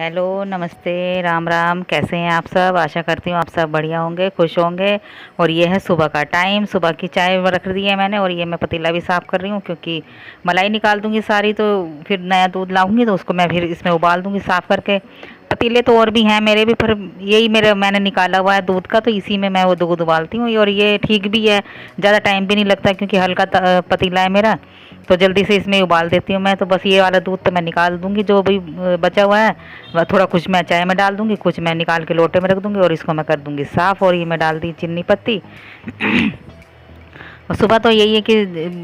Hello, नमस्ते, राम राम। कैसे हैं आप सब? आशा करती हूँ आप सब बढ़िया होंगे, खुश होंगे। और ये है सुबह का टाइम, सुबह की चाय रख दी है मैंने। और ये मैं पतीला भी साफ़ कर रही हूँ क्योंकि मलाई निकाल दूंगी सारी, तो फिर नया दूध लाऊंगी तो उसको मैं फिर इसमें उबाल दूंगी साफ़ करके। पतीले तो और भी हैं मेरे भी, पर यही मेरे मैंने निकाला हुआ है दूध का, तो इसी में मैं वो दूध उबालती हूँ। और ये ठीक भी है, ज़्यादा टाइम भी नहीं लगता क्योंकि हल्का पतीला है मेरा, तो जल्दी से इसमें उबाल देती हूँ मैं। तो बस ये वाला दूध तो मैं निकाल दूंगी, जो भी बचा हुआ है वह थोड़ा कुछ मैं चाय में डाल दूंगी, कुछ मैं निकाल के लोटे में रख दूंगी और इसको मैं कर दूंगी साफ़। और ये मैं डाल दी चीनी पत्ती। और सुबह तो यही है कि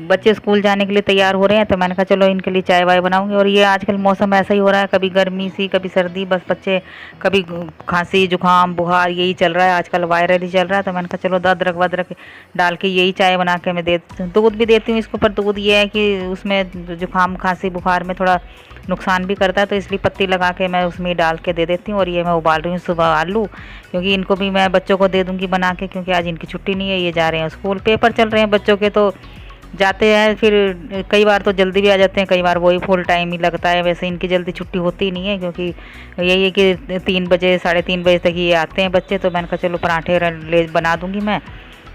बच्चे स्कूल जाने के लिए तैयार हो रहे हैं, तो मैंने कहा चलो इनके लिए चाय वाय बनाऊंगी। और ये आजकल मौसम ऐसा ही हो रहा है, कभी गर्मी सी कभी सर्दी, बस बच्चे कभी खांसी जुकाम बुखार यही चल रहा है आजकल, वायरल ही चल रहा है। तो मैंने कहा चलो अदरक वदरक डाल के यही चाय बना के मैं देती हूँ। दूध भी देती हूँ इसको, पर दूध ये है कि उसमें जुकाम खांसी बुखार में थोड़ा नुकसान भी करता है, तो इसलिए पत्ती लगा के मैं उसमें डाल के दे देती हूँ। और ये मैं उबाल रही हूँ सुबह आलू, क्योंकि इनको भी मैं बच्चों को दे दूँगी बना के, क्योंकि आज इनकी छुट्टी नहीं है, ये जा रहे हैं स्कूल। पेपर चल रहे हैं बच्चों के, तो जाते हैं फिर कई बार तो जल्दी भी आ जाते हैं, कई बार वही फुल टाइम ही लगता है। वैसे इनकी जल्दी छुट्टी होती ही नहीं है, क्योंकि यही है कि 3 बजे 3:30 बजे तक ये आते हैं बच्चे। तो मैंने कहा चलो पराठे ले बना दूँगी मैं,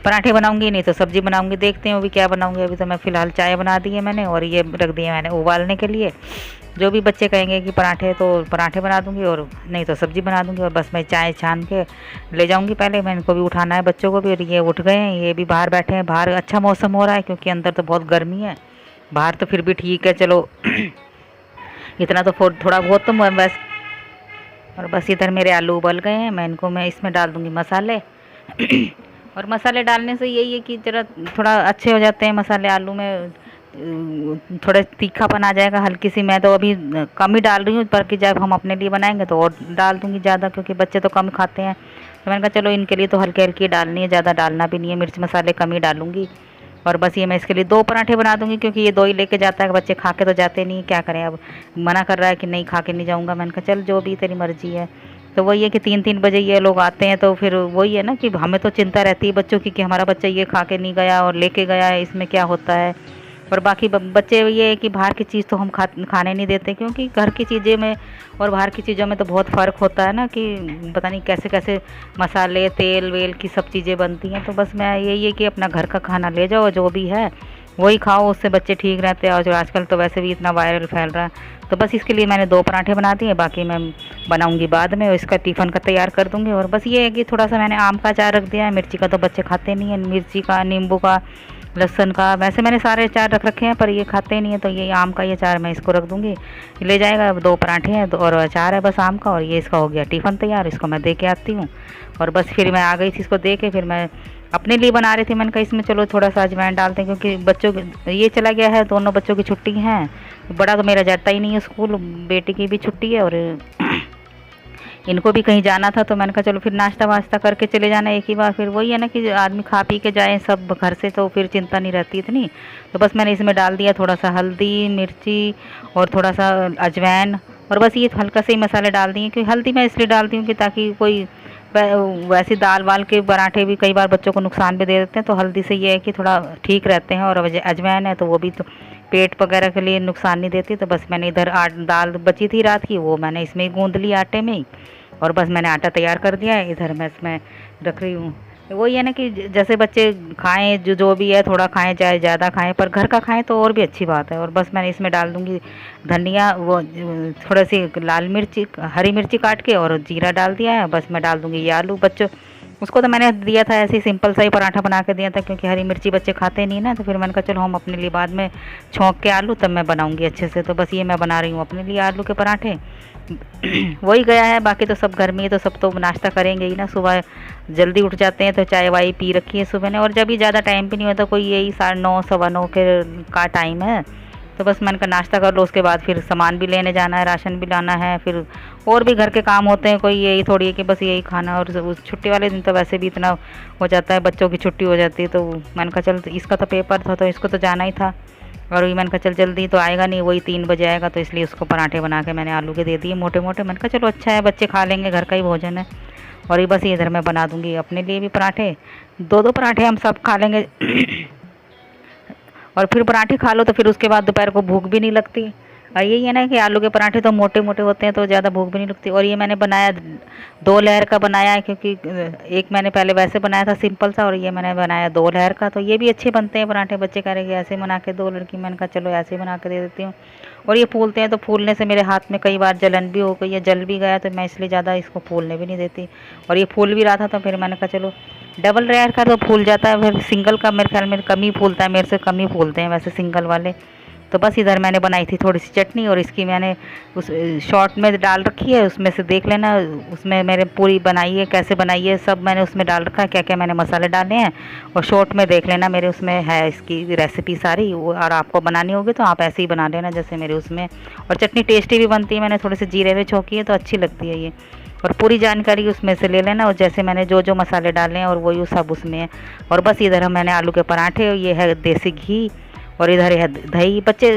पराठे बनाऊंगी, नहीं तो सब्जी बनाऊंगी, देखते हैं वो भी क्या बनाऊंगी। अभी तो मैं फ़िलहाल चाय बना दी है मैंने, और ये रख दिए मैंने उबालने के लिए। जो भी बच्चे कहेंगे कि पराठे, तो पराठे बना दूंगी, और नहीं तो सब्जी बना दूंगी। और बस मैं चाय छान के ले जाऊंगी पहले, मैं इनको भी उठाना है बच्चों को भी। और ये उठ गए हैं, ये भी बाहर बैठे हैं। बाहर अच्छा मौसम हो रहा है क्योंकि अंदर तो बहुत गर्मी है, बाहर तो फिर भी ठीक है चलो। इतना तो थोड़ा बहुत तो बस। और बस इधर मेरे आलू उबल गए हैं, मैं इसमें डाल दूंगी मसाले। और मसाले डालने से यही है कि ज़रा थोड़ा अच्छे हो जाते हैं मसाले आलू में, थोड़ा तीखापन आ जाएगा हल्की सी। मैं तो अभी कम ही डाल रही हूँ, पर कि जब हम अपने लिए बनाएंगे तो और डाल दूँगी ज़्यादा, क्योंकि बच्चे तो कम खाते हैं। तो मैंने कहा चलो इनके लिए तो हल्की हल्की डालनी है, ज़्यादा डालना भी नहीं है, मिर्च मसाले कम ही डालूँगी। और बस ये मैं इसके लिए 2 पराठे बना दूँगी, क्योंकि ये 2 ही लेके जाता है, बच्चे खा के तो जाते नहीं, क्या करें अब। मना कर रहा है कि नहीं खा के नहीं जाऊँगा। मैंने कहा चल जो भी तेरी मर्ज़ी है। तो वही है कि 3-3 बजे ये लोग आते हैं, तो फिर वही है ना कि हमें तो चिंता रहती है बच्चों की, कि हमारा बच्चा ये खा के नहीं गया और लेके गया है, इसमें क्या होता है। और बाकी बच्चे ये है कि बाहर की चीज़ तो हम खाने नहीं देते, क्योंकि घर की चीज़ें में और बाहर की चीज़ों में तो बहुत फ़र्क होता है ना, कि पता नहीं कैसे कैसे मसाले तेल वेल की सब चीज़ें बनती हैं। तो बस मैं यही है कि अपना घर का खाना ले जाओ, जो भी है वही खाओ, उससे बच्चे ठीक रहते हैं। और जो आजकल तो वैसे भी इतना वायरल फैल रहा है, तो बस इसके लिए मैंने 2 पराठे बना दिए, बाकी मैं बनाऊंगी बाद में, और इसका टिफ़िन का तैयार कर दूंगी। और बस ये है कि थोड़ा सा मैंने आम का अचार रख दिया है, मिर्ची का तो बच्चे खाते नहीं हैं, मिर्ची का नींबू का लहसुन का, वैसे मैंने सारे अचार रख रखे हैं, पर ये खाते नहीं है, तो ये आम का ये अचार मैं इसको रख दूंगी, ले जाएगा। अब 2 पराठे हैं और अचार है बस आम का, और ये इसका हो गया टिफ़िन तैयार, इसको मैं दे के आती हूँ। और बस फिर मैं आ गई थी इसको दे के, फिर मैं अपने लिए बना रही थी। मैंने कहा इसमें चलो थोड़ा सा अजवाइन डालते हैं, क्योंकि बच्चों ये चला गया है, दोनों बच्चों की छुट्टी है। बड़ा तो मेरा जाता ही नहीं है स्कूल, बेटी की भी छुट्टी है, और इनको भी कहीं जाना था, तो मैंने कहा चलो फिर नाश्ता वास्ता करके चले जाना एक ही बार। फिर वही है ना कि आदमी खा पी के जाए सब घर से, तो फिर चिंता नहीं रहती इतनी। तो बस मैंने इसमें डाल दिया थोड़ा सा हल्दी मिर्ची और थोड़ा सा अजवाइन, और बस ये हल्का से ही मसाले डाल दिए। क्योंकि हल्दी मैं इसलिए डालती हूँ कि ताकि कोई वैसे दाल वाल के पराठे भी कई बार बच्चों को नुकसान भी दे देते हैं, तो हल्दी से ये है कि थोड़ा ठीक रहते हैं। और अजवाइन है तो वो भी तो पेट वगैरह के लिए नुकसान नहीं देती। तो बस मैंने इधर दाल बची थी रात की, वो मैंने इसमें ही गूँध ली आटे में ही, और बस मैंने आटा तैयार कर दिया है, इधर मैं इसमें रख रही हूँ। वही है ना कि जैसे बच्चे खाएं, जो भी है थोड़ा खाएं चाहे ज़्यादा खाएं, पर घर का खाएं तो और भी अच्छी बात है। और बस मैंने इसमें डाल दूँगी धनिया, वो थोड़ा सी लाल मिर्ची हरी मिर्ची काट के, और जीरा डाल दिया है। बस मैं डाल दूँगी ये आलू, बच्चों उसको तो मैंने दिया था ऐसे ही सिंपल सा ही पराठा बना के दिया था, क्योंकि हरी मिर्ची बच्चे खाते नहीं ना। तो फिर मैंने कहा चलो हम अपने लिए बाद में छौंक के आलू तब मैं बनाऊँगी अच्छे से। तो बस ये मैं बना रही हूँ अपने लिए आलू के पराठे। वही गया है, बाकी तो सब घर में ही, तो सब तो नाश्ता करेंगे ही ना। सुबह जल्दी उठ जाते हैं, तो चाय वाय पी रखी है सुबह ने। और जब भी ज़्यादा टाइम भी नहीं होता, कोई यही 9:30 9:15 के का टाइम है, तो बस मैंने कहा नाश्ता कर लो, उसके बाद फिर सामान भी लेने जाना है, राशन भी लाना है, फिर और भी घर के काम होते हैं। कोई यही थोड़ी है कि बस यही खाना। और उस छुट्टी वाले दिन तो वैसे भी इतना हो जाता है, बच्चों की छुट्टी हो जाती है। तो मैंने कहा चल इसका तो पेपर था, तो इसको तो जाना ही था, और वही मैंने कहा चल जल्दी तो आएगा नहीं, वही 3 बजे आएगा, तो इसलिए उसको पराठे बना के मैंने आलू के दे दिए मोटे मोटे। मैंने कहा चलो अच्छा है, बच्चे खा लेंगे, घर का ही भोजन है। और ये बस इधर मैं बना दूंगी अपने लिए भी पराठे, 2-2 पराठे हम सब खा लेंगे। और फिर पराठे खा लो तो फिर उसके बाद दोपहर को भूख भी नहीं लगती। यही है ना कि आलू के पराठे तो मोटे मोटे होते हैं तो ज़्यादा भूख भी नहीं लगती। और ये मैंने बनाया 2 लेयर का बनाया है, क्योंकि एक मैंने पहले वैसे बनाया था सिंपल सा, और ये मैंने बनाया 2 लेयर का। तो ये भी अच्छे बनते हैं पराठे। बच्चे कह रहे कि ऐसे बना के दो लड़की, मैंने कहा चलो ऐसे बना के दे देती हूँ। और ये फूलते हैं तो फूलने से मेरे हाथ में कई बार जलन भी हो गई है, जल भी गया, तो मैं इसलिए ज़्यादा इसको फूलने भी नहीं देती। और ये फूल भी रहा था तो फिर मैंने कहा चलो डबल लेयर का तो फूल जाता है, फिर सिंगल का मेरे ख्याल में कम ही फूलता है, मेरे से कम ही फूलते हैं वैसे सिंगल वाले। तो बस इधर मैंने बनाई थी थोड़ी सी चटनी, और इसकी मैंने उस शॉर्ट में डाल रखी है, उसमें से देख लेना। उसमें मैंने पूरी बनाई है, कैसे बनाई है सब मैंने उसमें डाल रखा है, क्या क्या मैंने मसाले डाले हैं। और शॉर्ट में देख लेना, मेरे उसमें है इसकी रेसिपी सारी। और आपको बनानी होगी तो आप ऐसे ही बना लेना जैसे मेरे उसमें। और चटनी टेस्टी भी बनती है, मैंने थोड़े से जीरे में छोंकी है तो अच्छी लगती है ये। और पूरी जानकारी उसमें से ले लेना, और जैसे मैंने जो जो मसाले डाले हैं और वही सब उसमें है। और बस इधर मैंने आलू के पराठे, ये है देसी घी, और इधर है दही। बच्चे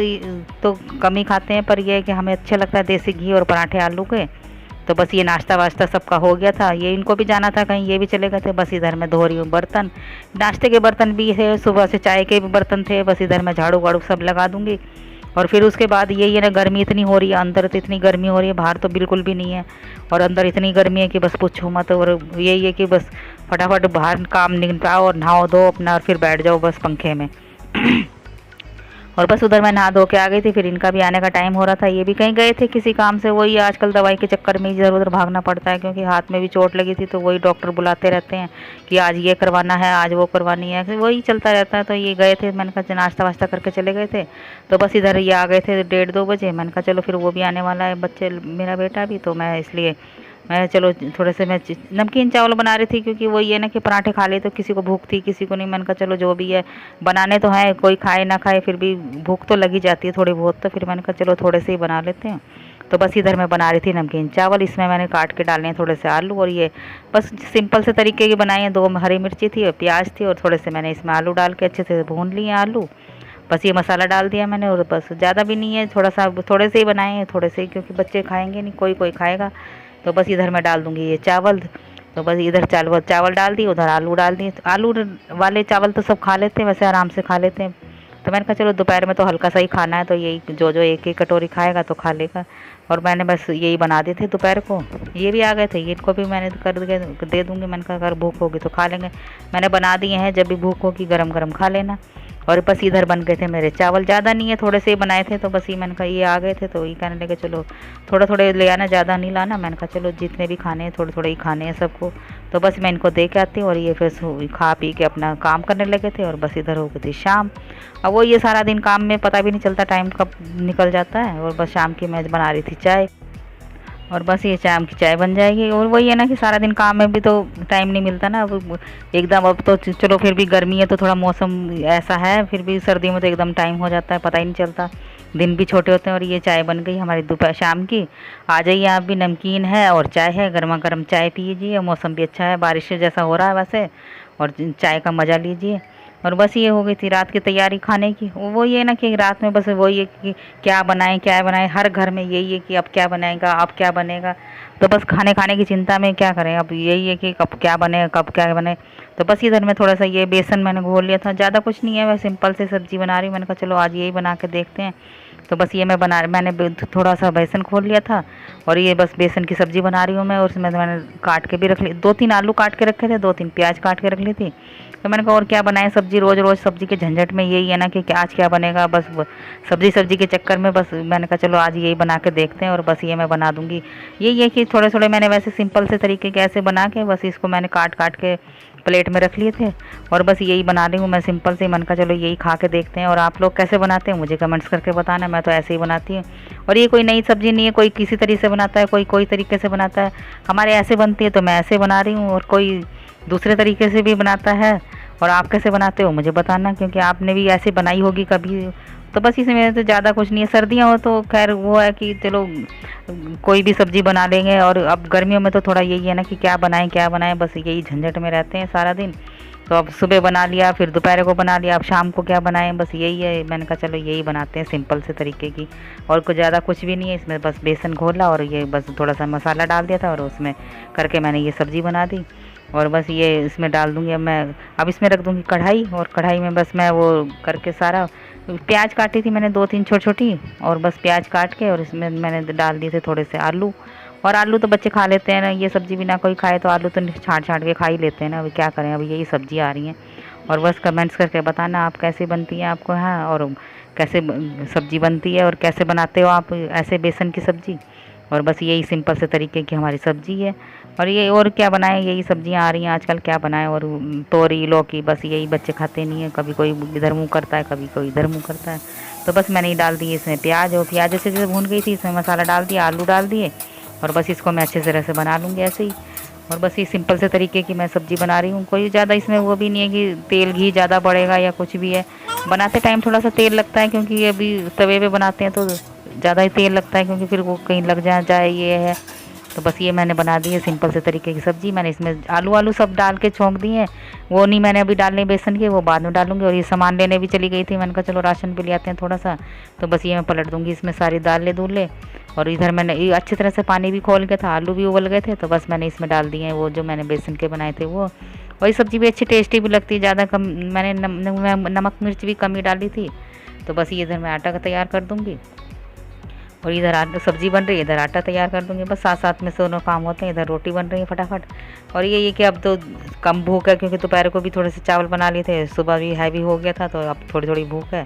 तो कम ही खाते हैं, पर यह है कि हमें अच्छा लगता है देसी घी और पराठे आलू के। तो बस ये नाश्ता वाश्ता सबका हो गया था, ये इनको भी जाना था कहीं, ये भी चले गए थे। बस इधर मैं धो रही हूँ बर्तन, नाश्ते के बर्तन भी है, सुबह से चाय के भी बर्तन थे। बस इधर मैं झाड़ू वाड़ू सब लगा दूँगी। और फिर उसके बाद यही है ना, गर्मी इतनी हो रही है, अंदर तो इतनी गर्मी हो रही है, बाहर तो बिल्कुल भी नहीं है। और अंदर इतनी गर्मी है कि बस पूछो मत। और यही है कि बस फटाफट बाहर काम निपटाओ और नहाओ धो अपना, और फिर बैठ जाओ बस पंखे में। और बस उधर मैं नहा धो के आ गई थी, फिर इनका भी आने का टाइम हो रहा था। ये भी कहीं गए थे किसी काम से, वही आजकल दवाई के चक्कर में इधर उधर भागना पड़ता है, क्योंकि हाथ में भी चोट लगी थी। तो वही डॉक्टर बुलाते रहते हैं कि आज ये करवाना है, आज वो करवानी है, वही चलता रहता है। तो ये गए थे, मैंने कहा नाश्ता वाश्ता करके चले गए थे। तो बस इधर ये आ गए थे 1:30-2 बजे। मैंने कहा चलो फिर वो भी आने वाला है, बच्चे मेरा बेटा भी। तो मैं इसलिए मैं चलो थोड़े से मैं नमकीन चावल बना रही थी, क्योंकि वो ये ना कि पराठे खा ले तो किसी को भूख थी किसी को नहीं। मैंने कहा चलो जो भी है बनाने तो हैं, कोई खाए ना खाए फिर भी भूख तो लगी जाती है थोड़ी बहुत। तो फिर मैंने कहा चलो थोड़े से ही बना लेते हैं। तो बस इधर मैं बना रही थी नमकीन चावल। इसमें मैंने काट के डाले हैं थोड़े से आलू, और ये बस सिंपल से तरीके की बनाई हैं। 2 हरी मिर्ची थी और प्याज थी, और थोड़े से मैंने इसमें आलू डाल के अच्छे से भून लिए आलू। बस ये मसाला डाल दिया मैंने, और बस ज़्यादा भी नहीं है, थोड़ा सा थोड़े से ही बनाए हैं, थोड़े से ही, क्योंकि बच्चे खाएंगे नहीं, कोई कोई खाएगा। तो बस इधर मैं डाल दूँगी ये चावल। तो बस इधर चावल चावल डाल दिए, उधर आलू डाल दिए। तो आलू वाले चावल तो सब खा लेते हैं, वैसे आराम से खा लेते हैं। तो मैंने कहा चलो दोपहर में तो हल्का सा ही खाना है, तो यही जो जो एक एक कटोरी खाएगा तो खा लेगा। और मैंने बस यही बना दिए थे दोपहर को। ये भी आ गए थे, इनको भी मैंने कर दे दूँगी। मैंने कहा अगर भूख होगी तो खा लेंगे, मैंने बना दिए हैं, जब भी भूख होगी गरम गरम खा लेना। और बस इधर बन गए थे मेरे चावल, ज़्यादा नहीं है, थोड़े से ही बनाए थे। तो बस ये मैंने कहा ये आ गए थे तो ये कहने लगे चलो थोड़ा थोड़े ले आना, ज़्यादा नहीं लाना। मैंने कहा चलो जितने भी खाने हैं थोड़े थोड़े ही खाने हैं सबको। तो बस मैं इनको दे के आती हूँ, और ये फिर खा पी के अपना काम करने लगे थे। और बस इधर हो गई थी शाम। अब वो ये सारा दिन काम में पता भी नहीं चलता टाइम कब निकल जाता है। और बस शाम की मैं बना रही थी चाय, और बस ये शाम की चाय बन जाएगी। और वही है ना कि सारा दिन काम में भी तो टाइम नहीं मिलता ना अब एकदम। अब तो चलो फिर भी गर्मी है तो थोड़ा मौसम ऐसा है, फिर भी सर्दी में तो एकदम टाइम हो जाता है, पता ही नहीं चलता, दिन भी छोटे होते हैं। और ये चाय बन गई हमारी दोपहर शाम की। आ जाइए आप भी, नमकीन है और चाय है, गर्मा गर्म चाय पीजिए। मौसम भी अच्छा है, बारिश जैसा हो रहा है वैसे, और चाय का मज़ा लीजिए। और बस ये हो गई थी रात की तैयारी खाने की। वो ये ना कि रात में बस वही है कि क्या बनाएं, हर घर में यही है कि अब क्या बनाएगा, अब क्या बनेगा। तो बस खाने खाने की चिंता में क्या करें, अब यही है कि कब क्या बने, कब क्या बने। तो बस इधर में थोड़ा सा ये बेसन मैंने घोल लिया था, ज़्यादा कुछ नहीं है, मैं सिंपल से सब्ज़ी बना रही हूँ। मैंने कहा चलो आज यही बना के देखते हैं। तो बस ये मैंने थोड़ा सा बेसन खोल लिया था, और ये बस बेसन की सब्ज़ी बना रही हूँ मैं। और उसमें मैंने काट के भी रख ली, 2-3 आलू काट के रखे थे, 2-3 प्याज काट के रख ली थी। तो मैंने कहा और क्या बनाए सब्ज़ी, रोज़ रोज़ सब्ज़ी के झंझट में यही है ना कि आज क्या बनेगा। बस सब्ज़ी के चक्कर में बस मैंने कहा चलो आज यही बना के देखते हैं, और बस ये मैं बना दूँगी। यही है कि थोड़े थोड़े मैंने वैसे सिंपल से तरीके के ऐसे बना के बस इसको मैंने काट काट के प्लेट में रख लिए थे। और बस यही बना रही हूँ मैं सिंपल से। मन का चलो यही खा के देखते हैं। और आप लोग कैसे बनाते हैं मुझे कमेंट्स करके बताना, मैं तो ऐसे ही बनाती हूँ। और ये कोई नई सब्ज़ी नहीं है, कोई किसी तरीके से बनाता है, कोई तरीके से बनाता है। हमारे ऐसे बनती है तो मैं ऐसे बना रही हूँ, और कोई दूसरे तरीके से भी बनाता है। और आप कैसे बनाते हो मुझे बताना, क्योंकि आपने भी ऐसे बनाई होगी कभी। तो बस इसमें तो ज़्यादा कुछ नहीं है, सर्दियाँ हो तो खैर वो है कि चलो कोई भी सब्ज़ी बना लेंगे। और अब गर्मियों में तो थोड़ा यही है ना कि क्या बनाएं, बस यही झंझट में रहते हैं सारा दिन। तो अब सुबह बना लिया, फिर दोपहर को बना लिया, अब शाम को क्या बनाएं, बस यही है। मैंने कहा चलो यही बनाते हैं सिंपल से तरीके की। और कुछ ज़्यादा कुछ भी नहीं है इसमें, बस बेसन घोला और ये बस थोड़ा सा मसाला डाल दिया था, और उसमें करके मैंने ये सब्ज़ी बना दी। और बस ये इसमें डाल दूँगी अब मैं। अब इसमें रख दूँगी कढ़ाई, और कढ़ाई में बस मैं वो करके सारा प्याज काटी थी मैंने 2-3 छोटी-छोटी, और बस प्याज काट के और इसमें मैंने डाल दिए थे थोड़े से आलू। और आलू तो बच्चे खा लेते हैं ना, ये सब्ज़ी भी ना कोई खाए तो आलू तो छाँट-छाँट के खा ही लेते हैं ना। अभी क्या करें, अभी यही सब्ज़ी आ रही हैं। और बस कमेंट्स करके बताना आप कैसी बनती है आपको यहाँ, और कैसे सब्ज़ी बनती है और कैसे बनाते हो आप ऐसे बेसन की सब्ज़ी। और बस यही सिंपल से तरीके की हमारी सब्ज़ी है। और ये और क्या बनाएं, यही सब्जियां आ रही हैं आजकल, क्या बनाएं। और तोरी लौकी बस यही बच्चे खाते नहीं है, कभी कोई इधर मुँह करता है कभी कोई इधर मुँह करता है। तो बस मैंने ही डाल दिए इसमें प्याज, और प्याज अच्छे से भून गई थी, इसमें मसाला डाल दिया, आलू डाल दिए, और बस इसको मैं अच्छे तरह से बना लूँगी ऐसे ही। और बस ये सिंपल से तरीके की मैं सब्ज़ी बना रही हूँ। कोई ज़्यादा इसमें वो भी नहीं है कि तेल घी ज़्यादा बढ़ेगा या कुछ भी है। बनाते टाइम थोड़ा सा तेल लगता है, क्योंकि ये अभी तवे पे बनाते हैं तो ज़्यादा ही तेल लगता है, क्योंकि फिर वो कहीं लग जाए ये है। तो बस ये मैंने बना दी है सिंपल से तरीके की सब्ज़ी। मैंने इसमें आलू सब डाल के छोंक दिए हैं, वो नहीं मैंने अभी डालने बेसन के, वो बाद में डालूंगी। और ये सामान लेने भी चली गई थी, मैंने कहा चलो राशन भी ले आते हैं थोड़ा सा। तो बस ये मैं पलट दूँगी इसमें सारी दाल ले। और इधर मैंने ये अच्छी तरह से पानी भी खोल गया था, आलू भी उबल गए थे, तो बस मैंने इसमें डाल दिए हैं वो जो मैंने बेसन के बनाए थे वो। और ये सब्ज़ी भी अच्छी टेस्टी भी लगती है, ज़्यादा कम मैंने नमक मिर्च भी कम ही डाली थी। तो बस ये इधर मैं आटा का तैयार कर दूँगी, और इधर आटा सब्ज़ी बन रही है, इधर आटा तैयार कर दूँगी। बस साथ साथ में दोनों काम होते हैं। इधर रोटी बन रही है फटाफट। और ये कि अब तो कम भूख है, क्योंकि दोपहर को भी थोड़े से चावल बना लिए थे, सुबह भी हैवी हो गया था, तो अब थोड़ी थोड़ी भूख है।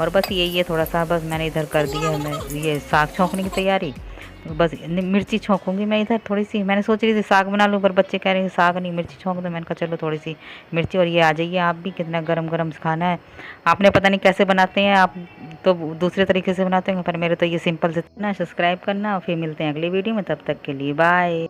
और बस यही है थोड़ा सा, बस मैंने इधर कर दिया है मैं ये साग छोंकने की तैयारी। तो बस मिर्ची छोंकूंगी मैं इधर थोड़ी सी। मैंने सोच रही थी साग बना लूँ, पर बच्चे कह रहे हैं साग नहीं मिर्ची छोंक दो। मैंने कहा चलो थोड़ी सी मिर्ची। और ये आ जाइए आप भी, कितना गरम गरम खाना है। आपने पता नहीं कैसे बनाते हैं आप, तो दूसरे तरीके से बनाते हैं, पर मेरे तो ये सिंपल से ना। सब्सक्राइब करना, और फिर मिलते हैं अगली वीडियो में, तब तक के लिए बाय।